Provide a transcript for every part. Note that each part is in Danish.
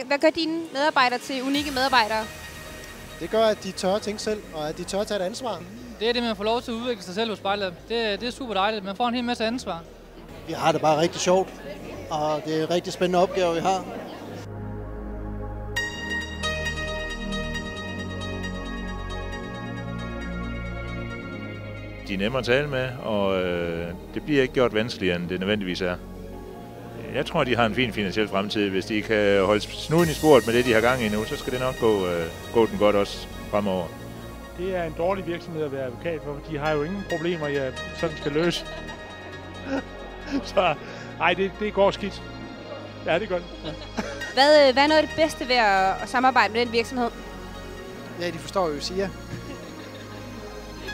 Hvad gør dine medarbejdere til unikke medarbejdere? Det gør, at de tør at tænke selv, og at de tør at tage et ansvar. Det er det, man får lov til at udvikle sig selv hos BiteLab. Det er super dejligt. Man får en hel masse ansvar. Vi har det bare rigtig sjovt, og det er en rigtig spændende opgave, vi har. De er nemmere at tale med, og det bliver ikke gjort vanskeligere, end det nødvendigvis er. Jeg tror, de har en fin finansiel fremtid. Hvis de kan holde snuden i sporet med det, de har gang i nu, så skal det nok gå den godt også fremover. Det er en dårlig virksomhed at være advokat for, de har jo ingen problemer, jeg sådan skal løse. Så nej, det går skidt. Ja, det er godt. Ja. Hvad er noget af det bedste ved at samarbejde med den virksomhed? Ja, de forstår jo SIA.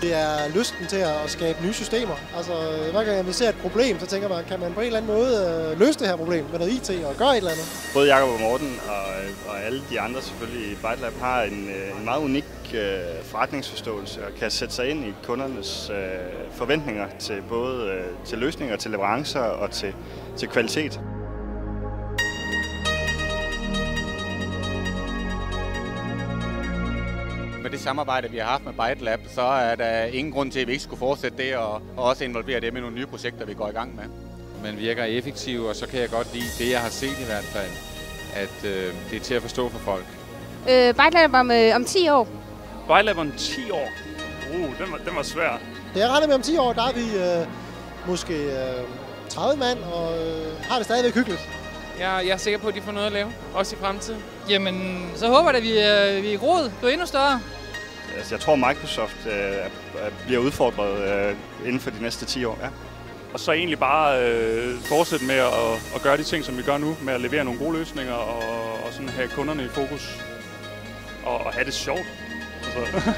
Det er lysten til at skabe nye systemer. Altså, hver gang man ser et problem, så tænker man, kan man på en eller anden måde løse det her problem med noget IT og gøre et eller andet? Både Jakob og Morten og alle de andre selvfølgelig i BiteLab har en meget unik forretningsforståelse og kan sætte sig ind i kundernes forventninger til både til løsninger, til leverancer og til kvalitet. Med det samarbejde, vi har haft med BiteLab, så er der ingen grund til, at vi ikke skulle fortsætte det og også involvere det med nogle nye projekter, vi går i gang med. Man virker effektiv, og så kan jeg godt lide det, jeg har set i hvert fald, at det er til at forstå for folk. BiteLab om 10 år? BiteLab om 10 år? Den var svær. Det jeg regner med om 10 år, der er vi måske 30 mand, og har det stadigvæk hyggeligt. Jeg er sikker på, at de får noget at lave, også i fremtiden. Jamen, så håber jeg, at vi er groet, bliver endnu større. Altså, jeg tror, Microsoft bliver udfordret inden for de næste 10 år. Ja. Og så egentlig bare fortsætte med at gøre de ting, som vi gør nu, med at levere nogle gode løsninger og sådan have kunderne i fokus og have det sjovt. Altså.